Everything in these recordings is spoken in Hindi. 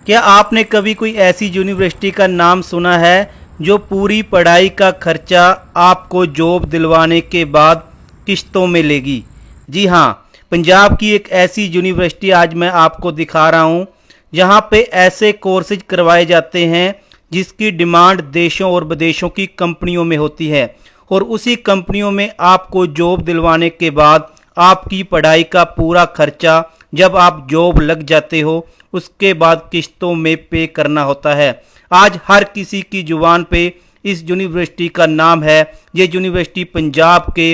क्या आपने कभी कोई ऐसी यूनिवर्सिटी का नाम सुना है जो पूरी पढ़ाई का खर्चा आपको जॉब दिलवाने के बाद किश्तों में लेगी? जी हाँ, पंजाब की एक ऐसी यूनिवर्सिटी आज मैं आपको दिखा रहा हूँ जहाँ पे ऐसे कोर्सेज करवाए जाते हैं जिसकी डिमांड देशों और विदेशों की कंपनियों में होती है और उसी कंपनियों में आपको जॉब दिलवाने के बाद आपकी पढ़ाई का पूरा खर्चा जब आप जॉब लग जाते हो उसके बाद किश्तों में पे करना होता है। आज हर किसी की जुबान पे इस यूनिवर्सिटी का नाम है। ये यूनिवर्सिटी पंजाब के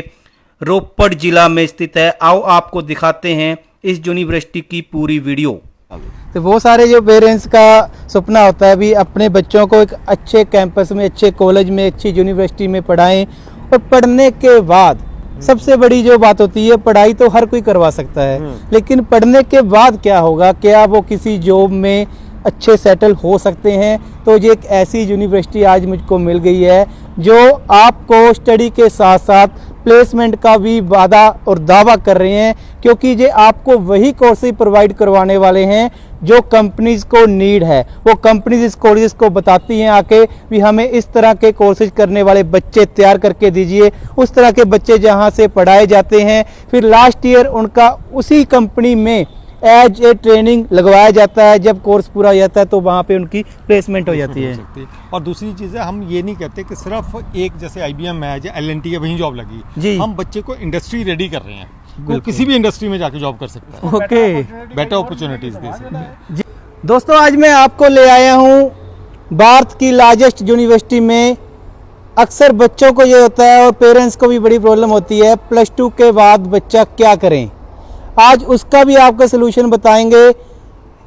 रोपड़ जिला में स्थित है। आओ आपको दिखाते हैं इस यूनिवर्सिटी की पूरी वीडियो। तो बहुत सारे जो पेरेंट्स का सपना होता है भी अपने बच्चों को एक अच्छे कैंपस में, अच्छे कॉलेज में, अच्छी यूनिवर्सिटी में पढ़ाएं और पढ़ने के बाद सबसे बड़ी जो बात होती है, पढ़ाई तो हर कोई करवा सकता है, लेकिन पढ़ने के बाद क्या होगा, क्या वो किसी जॉब में अच्छे सेटल हो सकते हैं? तो ये एक ऐसी यूनिवर्सिटी आज मुझको मिल गई है जो आपको स्टडी के साथ साथ प्लेसमेंट का भी वादा और दावा कर रहे हैं, क्योंकि ये आपको वही कोर्सेज प्रोवाइड करवाने वाले हैं जो कंपनीज को नीड है। वो कंपनीज इस कॉलेज को बताती हैं आके भी हमें इस तरह के कोर्सेज करने वाले बच्चे तैयार करके दीजिए। उस तरह के बच्चे जहां से पढ़ाए जाते हैं, फिर लास्ट ईयर उनका उसी कंपनी में एज ए ट्रेनिंग लगवाया जाता है। जब कोर्स पूरा हो जाता है तो वहाँ पे उनकी प्लेसमेंट हो जाती है। और दूसरी चीज़ है, हम ये नहीं कहते कि सिर्फ एक जैसे IBM है या L&T है वहीं जॉब लगी जी। हम बच्चे को इंडस्ट्री रेडी कर रहे हैं, वो किसी भी इंडस्ट्री में जाके जॉब कर सकता है। ओके, बेटर अपॉर्चुनिटीज दे सकते हैं। दोस्तों आज मैं आपको ले आया हूँ भारत की लार्जेस्ट यूनिवर्सिटी में। अक्सर बच्चों को ये होता है और पेरेंट्स को भी बड़ी प्रॉब्लम होती है, +2 के बाद बच्चा क्या करें। आज उसका भी आपको सोल्यूशन बताएंगे।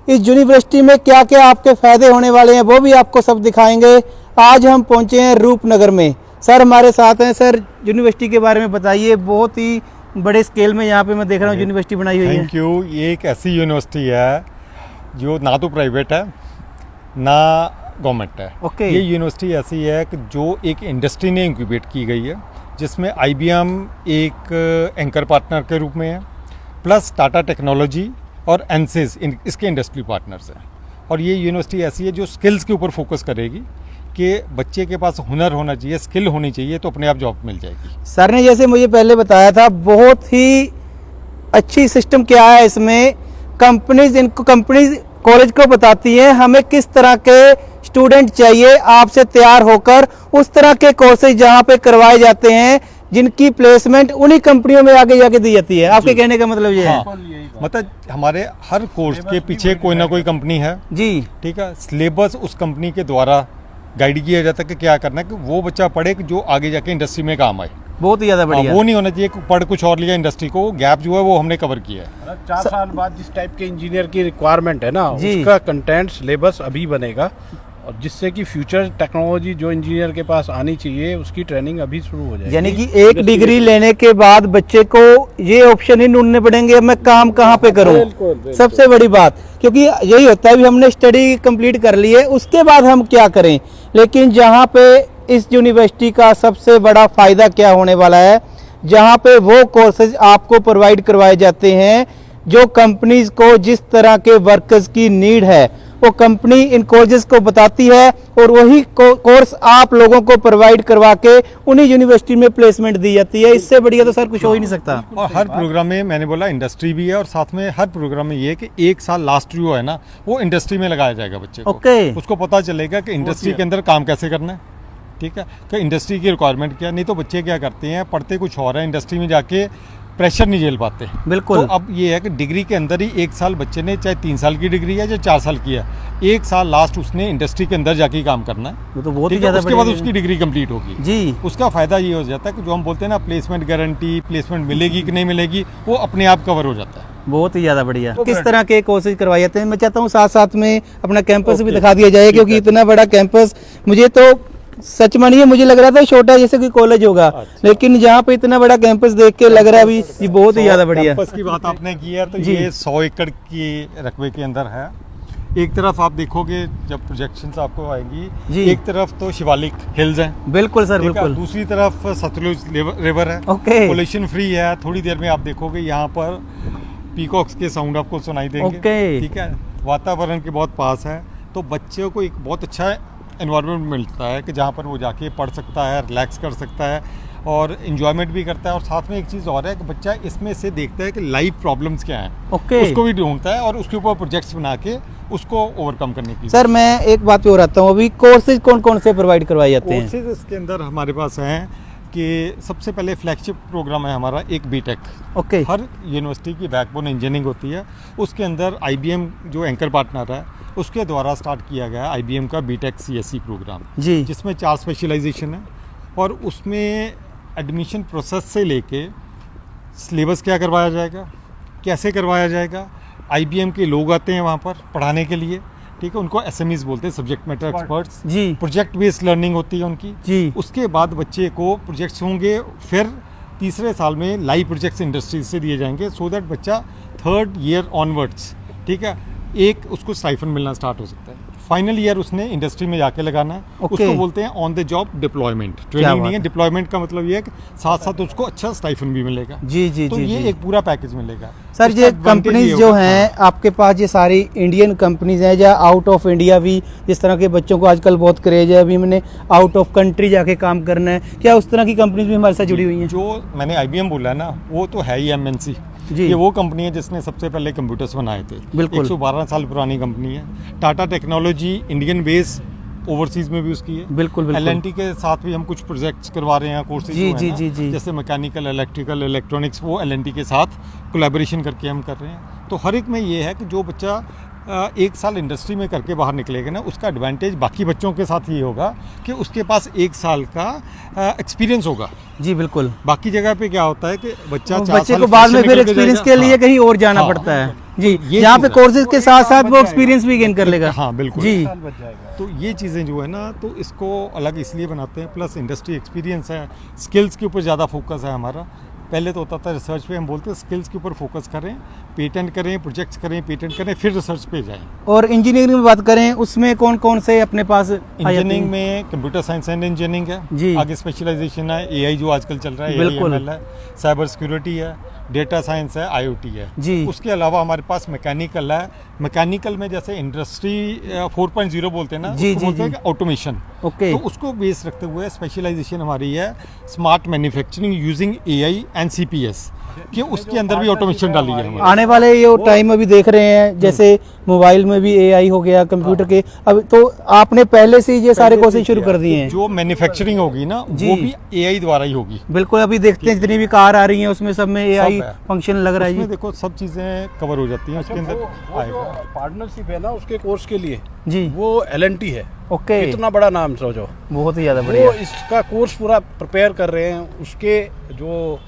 इस यूनिवर्सिटी में क्या क्या आपके फ़ायदे होने वाले हैं वो भी आपको सब दिखाएंगे। आज हम पहुंचे हैं रूपनगर में। सर हमारे साथ हैं। सर यूनिवर्सिटी के बारे में बताइए। बहुत ही बड़े स्केल में यहाँ पे मैं देख रहा हूँ यूनिवर्सिटी बनाई हुई है। Thank you. ये एक ऐसी यूनिवर्सिटी है जो ना तो प्राइवेट है ना गवर्नमेंट है। ओके। ये यूनिवर्सिटी ऐसी है कि जो एक इंडस्ट्री ने इंक्यूबेट की गई है, जिसमें IBM एक एंकर पार्टनर के रूप में है, प्लस टाटा टेक्नोलॉजी और एनसिस इसके इंडस्ट्री पार्टनर्स हैं। और ये यूनिवर्सिटी ऐसी है जो स्किल्स के ऊपर फोकस करेगी कि बच्चे के पास हुनर होना चाहिए, स्किल होनी चाहिए, तो अपने आप जॉब मिल जाएगी। सर ने जैसे मुझे पहले बताया था, बहुत ही अच्छी सिस्टम क्या है इसमें, कंपनीज कॉलेज को बताती हैं हमें किस तरह के स्टूडेंट चाहिए, आपसे तैयार होकर उस तरह के कोर्सेज जहाँ पे करवाए जाते हैं जिनकी प्लेसमेंट उन्हीं कंपनियों में आगे जाके दी जाती है। आपके कहने का मतलब ये है? मतलब हमारे हर कोर्स के पीछे कोई ना कोई कंपनी है जी। ठीक है। सिलेबस उस कंपनी के द्वारा गाइड किया जाता है कि क्या करना है कि वो बच्चा पढ़े कि जो आगे जाके इंडस्ट्री में काम आए। बहुत ही ज्यादा बढ़िया। वो नहीं होना चाहिए कि पढ़ कुछ और लिया इंडस्ट्री को, गैप जो है वो हमने कवर किया है। 4 साल बाद जिस टाइप के इंजीनियर की रिक्वायरमेंट है ना, जी। उसका कंटेंट सिलेबस अभी बनेगा और जिससे कि फ्यूचर टेक्नोलॉजी जो इंजीनियर के पास आनी चाहिए उसकी ट्रेनिंग अभी शुरू हो जाएगी। यानी कि एक डिग्री लेने के बाद बच्चे को ये ऑप्शन ही ढूंढने पड़ेंगे, मैं काम कहाँ पे करूँ। सबसे बड़ी बात, क्योंकि यही होता है भी हमने स्टडी कंप्लीट कर ली है, उसके बाद हम क्या करें। लेकिन जहाँ पे इस यूनिवर्सिटी का सबसे बड़ा फायदा क्या होने वाला है, जहाँ पे वो कोर्सेज आपको प्रोवाइड करवाए जाते हैं जो कंपनीज को जिस तरह के वर्कर्स की नीड है वो कंपनी इन कॉलेजेस को बताती है और वही कोर्स आप लोगों को प्रोवाइड करवा के उन्हीं यूनिवर्सिटी में प्लेसमेंट दी जाती है। इससे बढ़िया तो सर कुछ हो ही नहीं सकता। और हर प्रोग्राम में मैंने बोला इंडस्ट्री भी है और साथ में हर प्रोग्राम में ये है कि 1 साल लास्ट जो है ना वो इंडस्ट्री में लगाया जाएगा बच्चे को। ओके। उसको पता चलेगा कि इंडस्ट्री के अंदर काम कैसे करना है, ठीक है, कि इंडस्ट्री की रिक्वायरमेंट क्या। नहीं तो बच्चे क्या करते हैं, पढ़ते कुछ और है, इंडस्ट्री में जाके प्रेशर नहीं झेल पाते। बिल्कुल। तो अब ये है कि डिग्री के अंदर ही 1 साल बच्चे ने, चाहे 3 साल की डिग्री है या 4 साल की है, 1 साल लास्ट उसने इंडस्ट्री के अंदर जाके काम करना है। वो तो बहुत ही ठीक है, ज्यादा उसके बाद बढ़िया उसकी डिग्री कंप्लीट होगी जी। उसका फायदा ये हो जाता है कि जो हम बोलते हैं ना प्लेसमेंट गारंटी, प्लेसमेंट मिलेगी कि नहीं मिलेगी, वो अपने आप कवर हो जाता है। बहुत ही ज्यादा बढ़िया। किस तरह के कोर्सेज करवाए जाते हैं, मैं चाहता हूँ साथ साथ में अपना कैंपस भी दिखा दिया जाए, क्योंकि इतना बड़ा कैंपस मुझे तो सच मानिए मुझे लग रहा था छोटा जैसे कोई कॉलेज होगा। अच्छा। लेकिन जहाँ पे इतना बड़ा कैंपस देख के लग रहा है अभी ये बहुत ही ज्यादा बढ़िया। कैंपस की बात आपने की है तो जी। ये 100 एकड़ की रकबे के अंदर है। एक तरफ आप देखोगे जब प्रोजेक्शंस आपको आएंगी, जी। एक तरफ तो शिवालिक हिल्स हैं, बिल्कुल सर, ठीक है? बिल्कुल। दूसरी तरफ सतलुज रिवर है, ओके। पोल्यूशन फ्री है। थोड़ी देर में आप देखोगे यहाँ पर पीकॉक्स के साउंड आपको सुनाई देंगे, ओके। ठीक है। वातावरण के बहुत पास है। तो बच्चे को एक बहुत अच्छा एनवायरनमेंट मिलता है कि जहाँ पर वो जाके पढ़ सकता है, रिलैक्स कर सकता है और इन्जॉयमेंट भी करता है। और साथ में एक चीज़ और है कि बच्चा इसमें से देखता है कि लाइफ प्रॉब्लम्स क्या हैं, ओके। उसको भी ढूंढता है और उसके ऊपर प्रोजेक्ट्स बना के उसको ओवरकम करने की। सर मैं एक बात पे और आता हूँ, अभी कोर्सेज कौन कौन से प्रोवाइड करवाए जाते हैं? कोर्सेज इसके अंदर हमारे पास हैं कि सबसे पहले फ्लैगशिप प्रोग्राम है हमारा एक बीटेक। ओके। हर यूनिवर्सिटी की बैकबोन इंजीनियरिंग होती है, उसके अंदर आईबीएम जो एंकर पार्टनर है उसके द्वारा स्टार्ट किया गया आईबीएम का बीटेक सीएससी प्रोग्राम, जी। जिसमें 4 स्पेशलाइजेशन है और उसमें एडमिशन प्रोसेस से लेके सिलेबस क्या करवाया जाएगा, कैसे करवाया जाएगा, आईबीएम के लोग आते हैं वहाँ पर पढ़ाने के लिए, ठीक है, उनको एसएमईज बोलते हैं, सब्जेक्ट मैटर एक्सपर्ट्स। जी। प्रोजेक्ट बेस्ड लर्निंग होती है उनकी। जी। उसके बाद बच्चे को प्रोजेक्ट्स होंगे, फिर तीसरे साल में लाइव प्रोजेक्ट्स इंडस्ट्रीज से दिए जाएंगे, सो दैट बच्चा 3rd ईयर ऑनवर्ड्स, ठीक है, एक उसको स्टाइफन मिलना स्टार्ट हो सकता है। फाइनल ईयर उसने इंडस्ट्री में जाके लगाना है, ओके। उसको बोलते हैं on the job deployment. Training नहीं है, डिप्लॉयमेंट का मतलब ये है कि साथ साथ उसको अच्छा स्टाइफन भी मिलेगा। जी जी तो जी ये जी। एक पूरा पैकेज मिलेगा। सर इसका ये advantage कंपनीज ये जो होगा- हैं आपके पास, ये सारी इंडियन कंपनीज हैं या आउट ऑफ इंडिया भी? जिस तरह के बच्चों को आजकल बहुत क्रेज है, अभी मैंने आउट ऑफ कंट्री जाके काम करना है, क्या उस तरह की कंपनीज भी हमारे साथ जुड़ी हुई हैं? जो मैंने आईबीएम बोला ना, वो तो है ही एमएनसी। जी। ये वो कंपनी है जिसने सबसे पहले कंप्यूटर्स बनाए थे। बिल्कुल। 112 साल पुरानी कंपनी है। Tata technology Indian base overseas में भी उसकी है। बिल्कुल बिल्कुल। एलएनटी के साथ भी हम कुछ प्रोजेक्ट्स करवा रहे हैं, कोर्सेज जी, जी, जी, जी। जैसे मैकेनिकल, इलेक्ट्रिकल, इलेक्ट्रॉनिक्स, वो एलएनटी के साथ कोलैबोरेशन करके हम कर रहे हैं। तो हर एक में ये है कि जो बच्चा 1 साल इंडस्ट्री में करके बाहर निकलेगा ना, उसका एडवांटेज बाकी बच्चों के साथ ये होगा कि उसके पास 1 साल का एक्सपीरियंस होगा। जी बिल्कुल। बाकी जगह पे क्या होता है कि बच्चा तो 4 बच्चे साल को बाद में फ्रेशर फिर निकल के एक्सपीरियंस जाएगा। के लिए हाँ। कहीं और जाना हाँ। पड़ता है। जी, ये यहाँ पे चीज़ है। कोर्सेज के साथ साथ वो एक्सपीरियंस भी गेन कर लेगा। हाँ बिल्कुल। जी। साल बच जाएगा। तो ये चीज़ें जो है ना, तो इसको अलग इसलिए बनाते हैं, प्लस इंडस्ट्री एक्सपीरियंस है, स्किल्स के ऊपर ज़्यादा फोकस है हमारा। पहले तो होता था रिसर्च पे, हम बोलते हैं स्किल्स के ऊपर फोकस करें, पेटेंट करें, प्रोजेक्ट्स करें, पेटेंट करें, फिर रिसर्च पे जाएं। और इंजीनियरिंग में बात करें, उसमें कौन कौन से अपने पास आ जाते हैं? इंजीनियरिंग में कंप्यूटर साइंस एंड इंजीनियरिंग है। जी। आगे स्पेशलाइजेशन है एआई जो आजकल चल रहा है, बिल्कुल। AIML है, साइबर सिक्योरिटी है, डेटा साइंस है, आईओटी है। जी। उसके अलावा हमारे पास मैकेनिकल है। मैकेनिकल में जैसे इंडस्ट्री 4.0 बोलते हैं ना, जी, उसको जी, बोलते जी। हैं ऑटोमेशन। ओके। तो उसको बेस रखते हुए स्पेशलाइजेशन हमारी है smart manufacturing using AI and CPS, कि उसके अंदर भी ऑटोमेशन डाली है हमारी। आने वाले ये टाइम अभी देख रहे हैं, जैसे मोबाइल में भी एआई हो गया, कंप्यूटर के, अब तो आपने पहले से ही ये सारे कोर्सेज शुरू कर दिए हैं। जो मैन्युफैक्चरिंग होगी ना, जी। वो भी एआई द्वारा ही होगी। बिल्कुल, अभी देखते हैं जितनी भी कार आ रही हैं उसमें सब में एआई सब है। फंक्शन लग रहा है उसमें जी। देखो सब चीज़ें कवर हो जाती हैं उसके अंदर आएगा। पार्टनरशिप है ना उसके कोर्स के लिए, जी। वो एलएनटी है। ओके। इतना बड़ा नाम सोचो, बहुत ही ज़्यादा वो बढ़िया। इसका कोर्स पूरा प्रिपेयर कर रहे हैं। उसके जो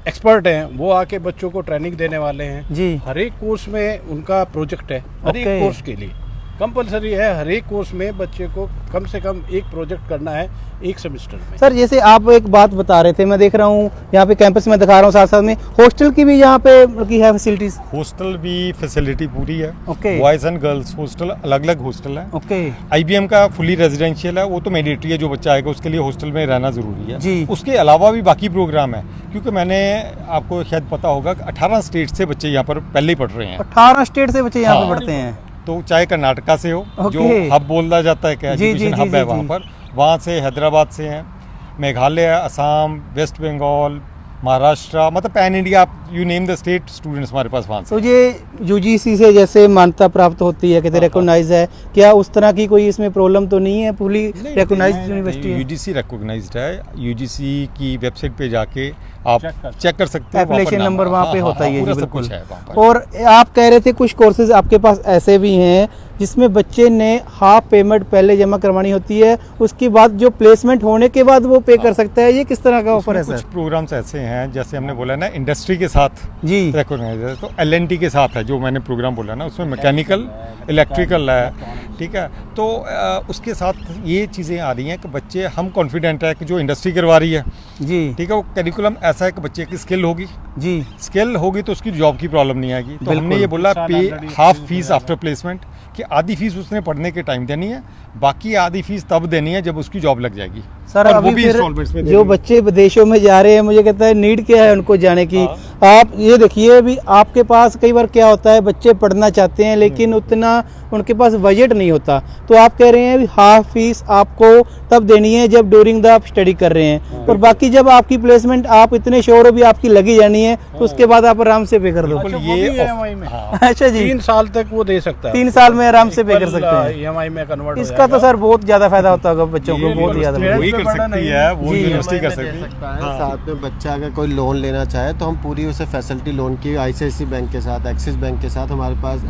एक्सपर्ट हैं वो आके बच्चों को ट्रेनिंग देने वाले हैं। जी। हर एक कोर्स में उनका प्रोजेक्ट है, हर एक ओके। कोर्स के लिए कंपलसरी है। हर एक कोर्स में बच्चे को कम से कम एक प्रोजेक्ट करना है एक सेमेस्टर में। सर जैसे आप एक बात बता रहे थे, मैं देख रहा हूँ यहाँ पे कैंपस में दिखा रहा हूँ, साथ साथ में हॉस्टल की भी यहाँ पे की है फैसिलिटीज। हॉस्टल भी फैसिलिटी पूरी है। Okay. Boys and girls hostel अलग अलग हॉस्टल है। ओके। आईबीएम का फुली रेजिडेंशियल है, वो तो मैंडेटरी है, जो बच्चा आएगा उसके लिए हॉस्टल में रहना ज़रूरी है। जी। उसके अलावा भी बाकी प्रोग्राम है, क्योंकि मैंने आपको शायद पता होगा कि 18 स्टेट से बच्चे यहाँ पर पहले ही पढ़ रहे हैं। 18 स्टेट से बच्चे यहाँ पे हाँ। पढ़ते हैं। तो चाहे कर्नाटका से हो, जो ओके। हब बोला जाता है, क्या जी, जी, एजुकेशन जी, हब है जी, वहाँ जी। पर, वहाँ से हैदराबाद से हैं, मेघालय, असम, वेस्ट बंगाल, महाराष्ट्र, मतलब पैन इंडिया, आप you name the state, students हमारे पास वहाँ से। तो ये यूजीसी से जैसे मान्यता प्राप्त होती है, कहते रिकॉग्नाइज है, क्या उस तरह की कोई इसमें प्रॉब्लम तो नहीं है? फुली रिकॉग्नाइज्ड यूनिवर्सिटी है। यूजीसी रिकॉग्नाइज्ड है। यूजीसी की वेबसाइट पे जाके आप चेक कर सकते हो। एप्लीकेशन नंबर वहाँ पे होता ही है पूरा जी, सब कुछ बिल्कुल। है वहाँ पर। और आप कह रहे थे कुछ कोर्सेज आपके पास ऐसे भी हैं जिसमें बच्चे ने हाफ पेमेंट पहले जमा करवानी होती है, उसके बाद जो प्लेसमेंट होने के बाद वो पे कर सकता है। ये किस तरह का ऑफर है कुछ सर? प्रोग्राम्स ऐसे हैं, जैसे हमने बोला ना इंडस्ट्री के साथ जी। रिकॉग्नाइज है, तो एलएनटी के साथ है जो मैंने प्रोग्राम बोला ना, उसमें मैकेनिकल, इलेक्ट्रिकल है, ठीक है। तो उसके साथ ये चीज़ें आ रही हैं कि बच्चे, हम कॉन्फिडेंट है कि जो इंडस्ट्री करवा रही है, जी। ठीक है, वो करिकुलम ऐसा है कि बच्चे की स्किल होगी, जी। स्किल होगी तो उसकी जॉब की प्रॉब्लम नहीं आएगी। तो बिल्कुल। हमने ये बोला साल पे already हाफ experience फीस हो आफ्टर प्लेसमेंट, कि आधी फीस उसने पढ़ने के टाइम देनी है, बाकी आधी फीस तब देनी है जब उसकी जॉब लग जाएगी। सर और वो अभी भी फिर installments में जो देनी है। बच्चे विदेशों में जा रहे हैं, मुझे कहता है नीड क्या है उनको जाने की? हाँ। आप ये देखिए भी आपके पास कई बार क्या होता है, बच्चे पढ़ना चाहते हैं लेकिन उतना उनके पास बजट नहीं होता, तो आप कह रहे हैं भी हाफ फीस आपको तब देनी है जब ड्यूरिंग द आप स्टडी कर रहे हैं, और बाकी जब आपकी प्लेसमेंट आप इतने श्योर हो भी आपकी लगी जानी है तो उसके बाद आप आराम से पे कर दो। अच्छा, वो भी EMI में। अच्छा जी, 3 साल तक वो दे सकता है, 3 साल में आराम से पे कर सकते हैं। EMI में कन्वर्ट इसका तो सर बहुत ज्यादा फायदा होता होगा बच्चों को, बहुत ही ज्यादा। वही कर सकती है, वो जी, यूनिवर्सिटी कर दे सकती सकता है। है। साथ में बच्चा अगर कोई लोन लेना चाहे तो हम पूरी उसे फैसिलिटी लोन की ICICI बैंक के साथ, एक्सिस बैंक के साथ, हमारे पास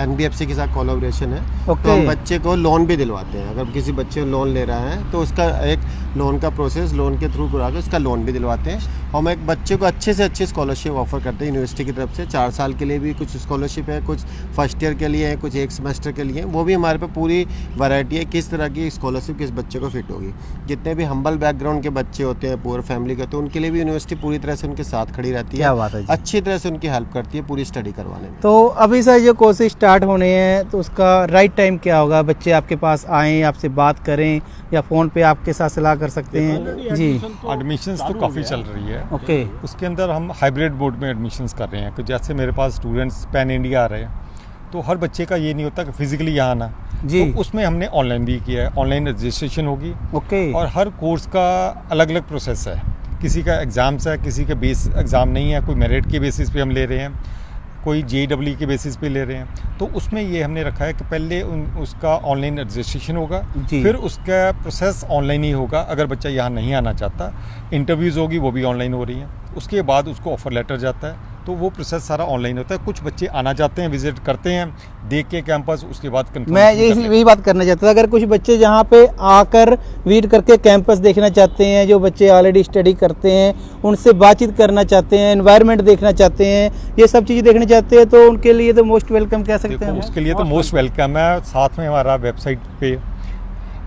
NBFC के साथ कोलैबोरेशन है, तो हम बच्चे को लोन भी दिलवाते हैं। अगर किसी बच्चे को लोन ले रहा है तो उसका एक लोन का प्रोसेस लोन के थ्रू करा के उसका लोन भी दिलवाते हैं। हम एक बच्चे को अच्छे से अच्छी स्कॉलरशिप ऑफर करते हैं यूनिवर्सिटी की तरफ से। 4 साल के लिए भी कुछ स्कॉलरशिप है, कुछ फर्स्ट ईयर के लिए है, कुछ 1 सेमेस्टर के लिए, वो भी हमारे पे पूरी वैरायटी है किस तरह की स्कॉलरशिप किस बच्चे को फिट होगी। जितने भी हम्बल बैकग्राउंड के बच्चे होते हैं, पुअर फैमिली के, तो उनके लिए भी यूनिवर्सिटी पूरी तरह से उनके साथ खड़ी रहती है। क्या बात है जी। अच्छी तरह से उनकी हेल्प करती है पूरी स्टडी करवाने में। तो अभी सर जो कोर्सेज स्टार्ट होने हैं तो उसका राइट टाइम क्या होगा? बच्चे आपके पास आएँ, आपसे बात करें, या फ़ोन पे आपके साथ सलाह कर सकते हैं? जी, एडमिशंस तो काफ़ी चल रही है। ओके, उसके अंदर हम हाइब्रिड बोर्ड में एडमिशन्स कर रहे हैं कि जैसे मेरे पास स्टूडेंट्स पैन इंडिया आ रहे हैं, तो हर बच्चे का ये नहीं होता कि फिजिकली यहाँ आना जी, तो उसमें हमने ऑनलाइन भी किया है। ऑनलाइन रजिस्ट्रेशन होगी ओके, और हर कोर्स का अलग अलग प्रोसेस है। किसी का एग्ज़ाम्स है, किसी का बेस एग्ज़ाम नहीं है, कोई मेरिट के बेसिस पे हम ले रहे हैं, कोई JEE के बेसिस पे ले रहे हैं। तो उसमें ये हमने रखा है कि पहले उसका ऑनलाइन रजिस्ट्रेशन होगा, जी। फिर उसका प्रोसेस ऑनलाइन ही होगा। अगर बच्चा यहाँ नहीं आना चाहता, इंटरव्यूज़ होगी, वो भी ऑनलाइन हो रही हैं। उसके बाद उसको ऑफ़र लेटर जाता है, तो वो प्रोसेस सारा ऑनलाइन होता है। कुछ बच्चे आना चाहते हैं, विजिट करते हैं, देख के कैंपस, उसके बाद मैं यही बात करना चाहता था। अगर कुछ बच्चे जहाँ पे आकर विजिट करके कैंपस देखना चाहते हैं, जो बच्चे ऑलरेडी स्टडी करते हैं, उनसे बातचीत करना चाहते हैं, एनवायरनमेंट देखना चाहते हैं, ये सब चीज़ें देखना चाहते हैं, तो उनके लिए तो मोस्ट वेलकम कह सकते हैं। उसके लिए तो मोस्ट वेलकम है। साथ में हमारा वेबसाइट पे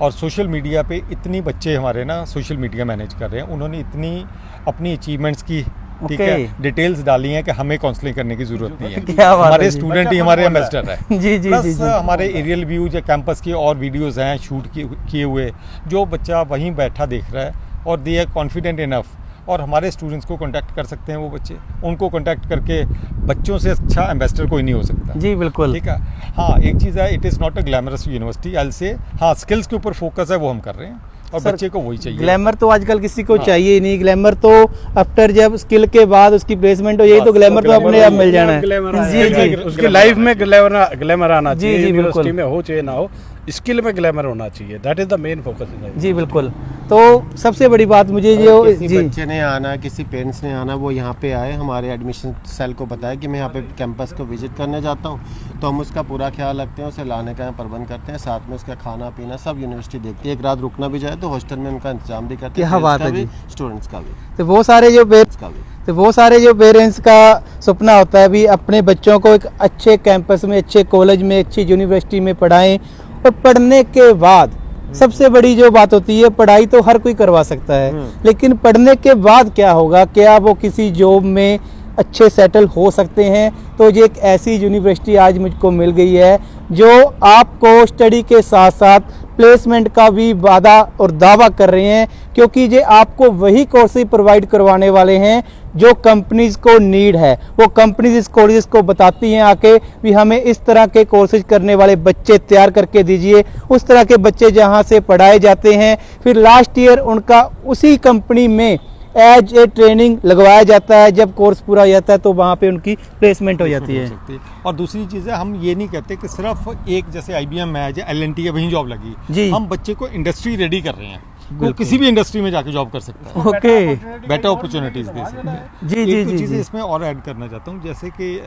और सोशल मीडिया पे इतनी बच्चे हमारे ना सोशल मीडिया मैनेज कर रहे हैं, उन्होंने इतनी अपनी अचीवमेंट्स की ठीक है डिटेल्स डाली हैं कि हमें काउंसलिंग करने की जरूरत नहीं है। क्या बात हमारे है जी। स्टूडेंट ही हमारे एम्बेसडर है। जी जी जी प्लस जी, हमारे एरियल व्यूज या कैंपस के और वीडियोस हैं शूट किए हुए, जो बच्चा वहीं बैठा देख रहा है और दे आर कॉन्फिडेंट इनफ, और हमारे स्टूडेंट्स को कांटेक्ट कर सकते हैं। वो बच्चे उनको कांटेक्ट करके, बच्चों से अच्छा एम्बेसडर कोई नहीं हो सकता। जी बिल्कुल, ठीक है। हाँ, एक चीज़ है, it is not a glamorous university I say. हाँ, स्किल्स के ऊपर फोकस है, वो हम कर रहे हैं और सर, बच्चे को वही चाहिए। ग्लैमर तो आजकल किसी को हाँ। चाहिए ही नहीं। ग्लैमर तो आफ्टर जब स्किल के बाद उसकी प्लेसमेंट हो, यही तो ग्लैमर तो अपने आप मिल जाना है। जी जी, उसकी लाइफ में ग्लैमर आना जी, चाहिए। जी, बिल्कुल। यूनिवर्सिटी में हो चाहे ना हो, स्किल में ग्लैमर होना चाहिए। That is the main focus. जी बिल्कुल। तो सबसे बड़ी बात मुझे जो किसी जी बच्चे ने आना, किसी पेरेंट्स ने आना, वो यहाँ पे आए, हमारे एडमिशन सेल को बताया कि मैं यहाँ पे कैंपस को विजिट करने जाता हूँ, तो हम उसका पूरा ख्याल रखते हैं, उसे लाने का प्रबंध करते हैं, साथ में उसका खाना पीना सब यूनिवर्सिटी देखती है। एक रात रुकना भी जाए तो हॉस्टल में उनका इंतजाम भी करते हैं, क्या बात है पेरेंट्स जी। का भी, स्टूडेंट्स का भी, तो वो सारे जो पेरेंट्स का सपना होता है भी अपने बच्चों को एक अच्छे कैंपस में, अच्छे कॉलेज में, अच्छी यूनिवर्सिटी में पढ़ाएं, और पढ़ने के बाद सबसे बड़ी जो बात होती है, पढ़ाई तो हर कोई करवा सकता है, लेकिन पढ़ने के बाद क्या होगा, क्या वो किसी जॉब में अच्छे सेटल हो सकते हैं? तो ये एक ऐसी यूनिवर्सिटी आज मुझको मिल गई है जो आपको स्टडी के साथ साथ प्लेसमेंट का भी वादा और दावा कर रहे हैं, क्योंकि ये आपको वही कोर्सेज प्रोवाइड करवाने वाले हैं जो कंपनीज को नीड है। वो कंपनीज इस कॉलेजेस को बताती हैं आके भी हमें इस तरह के कोर्सेज करने वाले बच्चे तैयार करके दीजिए। उस तरह के बच्चे जहां से पढ़ाए जाते हैं, फिर लास्ट ईयर उनका उसी कंपनी में एज ए ट्रेनिंग लगवाया जाता है। जब कोर्स पूरा हो जाता है तो वहाँ पे उनकी प्लेसमेंट हो जाती है। और दूसरी चीज़ है, हम ये नहीं कहते कि सिर्फ एक जैसे IBM है या LNT है वहीं जॉब लगी। जी। हम बच्चे को इंडस्ट्री रेडी कर रहे हैं, वो किसी भी इंडस्ट्री में जाके जॉब कर सकता है। ओके, बेटर अपॉर्चुनिटीज दे सकते हैं। जी जी एक जी चीज़ जी, इसमें और ऐड करना चाहता हूँ, जैसे कि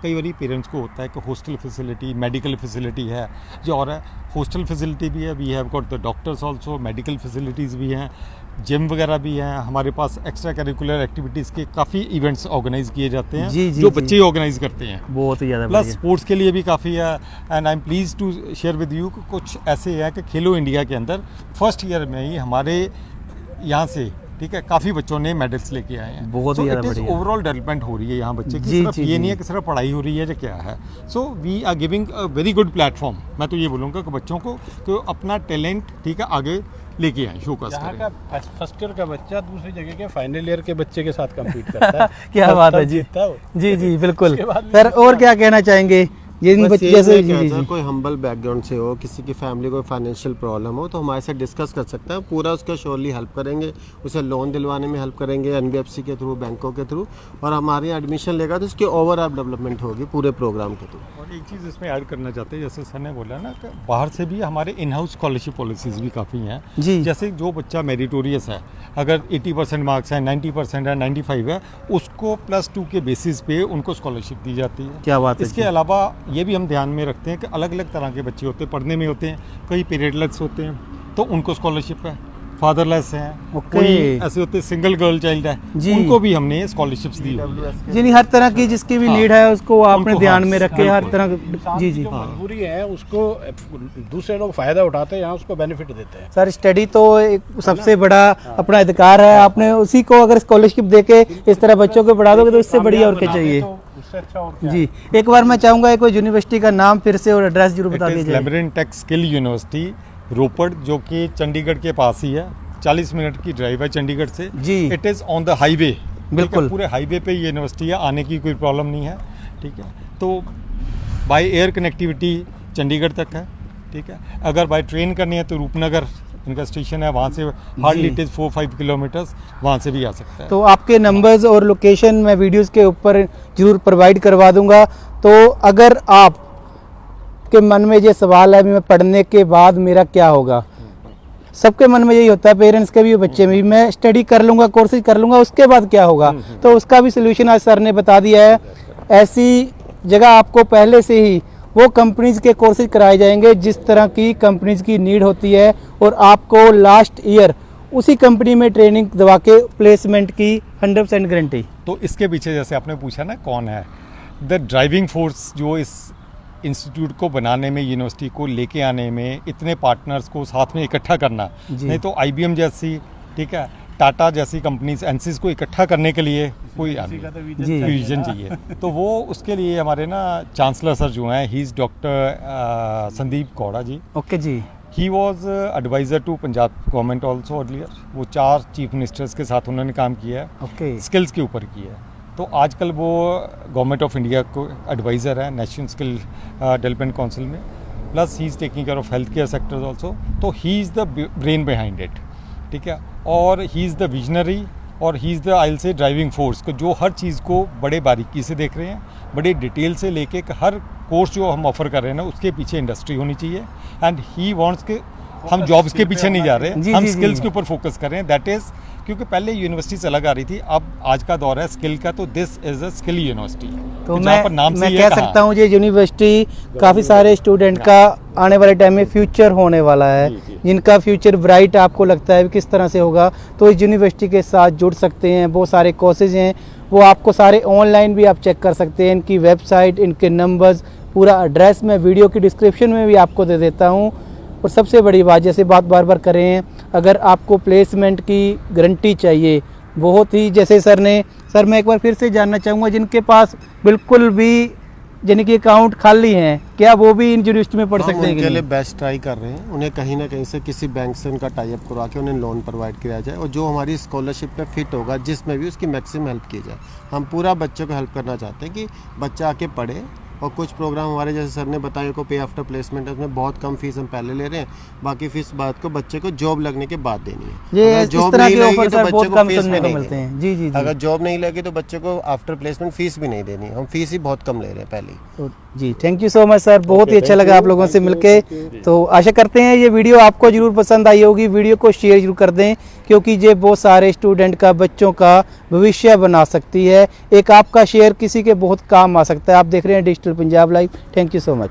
कई बार पेरेंट्स को होता है कि हॉस्टल फैसिलिटी, मेडिकल फैसिलिटी है जो, और है हॉस्टल फैसिलिटी भी है, we have got the doctors also, medical facilities भी हैं, जिम वगैरह भी हैं। हमारे पास एक्स्ट्रा करिकुलर एक्टिविटीज़ के काफ़ी इवेंट्स ऑर्गेनाइज किए जाते हैं, जी, जी, जो जी। बच्चे ऑर्गेनाइज करते हैं। बहुत ही ज़्यादा प्लस बढ़िया। स्पोर्ट्स के लिए भी काफ़ी है। And I am please to share with you कुछ ऐसे है कि खेलो इंडिया के अंदर फर्स्ट ईयर में ही हमारे यहाँ से ठीक है, काफ़ी बच्चों ने मेडल्स लेके आए हैं। बहुत ही ज़्यादा बढ़िया। ओवरऑल डेवलपमेंट हो रही है यहाँ बच्चे की, जी, सिर्फ जी, ये जी। नहीं है कि सिर्फ पढ़ाई हो रही है या क्या है। So we are giving a very good platform. मैं तो ये बोलूँगा कि बच्चों को कि अपना टैलेंट, ठीक है, आगे लेके आए, शोकास यहाँ करें। का फर्स्ट ईयर का बच्चा दूसरी जगह के फाइनल ईयर के बच्चे के साथ कम्पीट करता है। क्या बात है तब जी। जीतता है वो। जी जी बिल्कुल। उसके बाद सर और क्या कहना चाहेंगे जिन बस बच्चे यही जैसे मैं जी कहता जी कोई हम्बल बैकग्राउंड से हो, किसी की फैमिली को फाइनेंशियल प्रॉब्लम हो तो हमारे साथ डिस्कस कर सकता है, पूरा उसका श्योरली हेल्प करेंगे, उसे लोन दिलवाने में हेल्प करेंगे एनबीएफसी के थ्रू, बैंकों के थ्रू, और हमारे यहाँ एडमिशन लेगा तो उसकी ओवरऑल डेवलपमेंट होगी पूरे प्रोग्राम के थ्रू। और एक चीज़ इसमें ऐड करना चाहते हैं, जैसे सर ने बोला ना कि बाहर से भी हमारे इन हाउस स्कॉलरशिप पॉलिसीज़ भी काफ़ी हैं। जी। जैसे जो बच्चा मेरिटोरियस है, अगर 80% मार्क्स हैं, 90% है, 95 है, उसको +2 के बेसिस पे उनको स्कॉलरशिप दी जाती है। क्या बात है इसके जी। अलावा ये भी हम ध्यान में रखते हैं कि अलग अलग तरह के बच्चे होते हैं, पढ़ने में होते हैं, कई पीरियडलेस होते हैं तो उनको स्कॉलरशिप है, फादरलेस हैं, ओके। कोई ऐसे होते हैं सिंगल गर्ल चाइल्ड है, जी। उनको भी हमने स्कॉलरशिप्स दी हुई है। यानी हर तरह की जिसकी भी हाँ। नीड है उसको आपने उनको ध्यान हाँ, में रखे हर बिल्कुल। तरह इंसान जी की जी। जो मजबूरी है उसको दूसरे लोग फायदा उठाते हैं, यहाँ उसको बेनिफिट देते हैं। सर स्टडी तो एक सबसे बड़ा अपना अधिकार है, आपने उसी को अगर स्कॉलरशिप देके इस तरह बच्चों को बढ़ा दोगे तो इससे बढ़िया और क्या चाहिए। तो उससे अच्छा और क्या है? जी एक बार मैं चाहूंगा कोई यूनिवर्सिटी का नाम फिर से और एड्रेस जरूर बता इट इज़ दीजिए। लेबरिन टेक स्किल यूनिवर्सिटी रोपड़, जो कि चंडीगढ़ के पास ही है, 40 मिनट की ड्राइव है चंडीगढ़ से। जी। It is on the highway, बिल्कुल। पूरे हाईवे पे ये यूनिवर्सिटी है, आने की कोई प्रॉब्लम नहीं है, ठीक है। तो बाय एयर कनेक्टिविटी चंडीगढ़ तक है, ठीक है। अगर बाय ट्रेन करनी है तो रूपनगर इनका स्टेशन है, वहाँ से हार्डली इट इज़ 4-5 किलोमीटर्स, वहाँ से भी आ सकता है। तो आपके नंबर्स और लोकेशन मैं वीडियोस के ऊपर जरूर प्रोवाइड करवा दूंगा। तो अगर आप के मन में ये सवाल है मैं पढ़ने के बाद मेरा क्या होगा, सबके मन में यही होता है, पेरेंट्स के भी बच्चे में भी, मैं स्टडी कर लूँगा, कोर्सेज कर लूँगा, उसके बाद क्या होगा। तो उसका भी सोल्यूशन आज सर ने बता दिया है। ऐसी जगह आपको पहले से ही वो कंपनीज के कोर्सेज कराए जाएंगे जिस तरह की कंपनीज की नीड होती है, और आपको लास्ट ईयर उसी कंपनी में ट्रेनिंग दवा के प्लेसमेंट की 100% गारंटी। तो इसके पीछे जैसे आपने पूछा ना कौन है द ड्राइविंग फोर्स, जो इस इंस्टीट्यूट को बनाने में, यूनिवर्सिटी को लेके आने में, इतने पार्टनर्स को साथ में इकट्ठा करना, नहीं तो IBM जैसी, ठीक है, टाटा जैसी कंपनीज, एनसीज को इकट्ठा करने के लिए कोई जी। विजन चाहिए। तो वो उसके लिए हमारे ना चांसलर सर जो हैं, he is doctor Sandeep Kaura ji. Okay ji. He was advisor to Punjab government also earlier. वो 4 चीफ मिनिस्टर्स के साथ उन्होंने काम किया है, ओके। स्किल्स के ऊपर किया है। तो आजकल वो गवर्नमेंट ऑफ इंडिया को एडवाइज़र है नेशनल स्किल डेवलपमेंट काउंसिल में, plus he is taking care of health care sectors also. तो he is the brain behind it, ठीक है, और ही इज़ द विजनरी, और he is the I will say driving force को, जो हर चीज़ को बड़े बारीकी से देख रहे हैं, बड़े डिटेल से लेके कि हर कोर्स जो हम ऑफर कर रहे हैं ना उसके पीछे इंडस्ट्री होनी चाहिए। एंड ही वांट्स के हम जॉब्स के पीछे नहीं जा रहे, जी, हम जी, स्किल्स जी। के ऊपर फोकस कर रहे हैं। दैट इज़ क्योंकि पहले यूनिवर्सिटीज अलग आ रही थी, अब आज का दौर है स्किल का, तो this is a skill university. तो जहाँ पर नाम से मैं ही कह है, सकता हूँ ये यूनिवर्सिटी काफ़ी सारे स्टूडेंट का आने वाले टाइम में फ्यूचर होने वाला है, जी, जी। जिनका फ्यूचर ब्राइट आपको लगता है किस तरह से होगा, तो इस यूनिवर्सिटी के साथ जुड़ सकते हैं। बहुत सारे कोर्सेज हैं, वो आपको सारे ऑनलाइन भी आप चेक कर सकते हैं। इनकी वेबसाइट, इनके नंबर्स, पूरा एड्रेस मैं वीडियो की डिस्क्रिप्शन में भी आपको दे देता हूँ। और सबसे बड़ी बात, जैसे बात बार बार कर रहे हैं, अगर आपको प्लेसमेंट की गारंटी चाहिए, बहुत ही जैसे सर मैं एक बार फिर से जानना चाहूँगा, जिनके पास बिल्कुल भी यानी कि अकाउंट खाली हैं, क्या वो भी इन यूनिवर्सिटी में पढ़ हम सकते हैं कि उनके लिए नहीं? बेस्ट ट्राई कर रहे हैं, उन्हें कहीं ना कहीं से किसी बैंक से उनका टाई अप करवा के उन्हें लोन प्रोवाइड किया जाए, और जो हमारी स्कॉलरशिप पे फिट होगा जिसमें भी उसकी मैक्सिमम हेल्प की जाए। हम पूरा बच्चों को हेल्प करना चाहते हैं कि बच्चा आके पढ़े, और कुछ प्रोग्राम हमारे जैसे सर ने बताया को पे आफ्टर प्लेसमेंट है, उसमें बहुत कम फीस हम पहले ले रहे हैं, बाकी फीस बाद को बच्चे को जॉब लगने के बाद देनी है। ये अगर इस जॉब तरह नहीं के लगेगी ऑफर तो सर बच्चे बहुत को कम फीस सुनने भी को नहीं मिलते देनी। हैं। जी जी जी। अगर जॉब नहीं लगी तो बच्चे को आफ्टर प्लेसमेंट फीस भी नहीं देनी, हम फीस ही बहुत कम ले रहे हैं पहले ही। तो जी thank you so much sir, बहुत ही अच्छा लगा आप लोगों से मिलके। तो आशा करते हैं ये वीडियो आपको जरूर पसंद आई होगी। वीडियो को शेयर जरूर कर दें, क्योंकि ये बहुत सारे स्टूडेंट का, बच्चों का भविष्य बना सकती है। एक आपका शेयर किसी के बहुत काम आ सकता है। आप देख रहे हैं digital Punjab live. Thank you so much.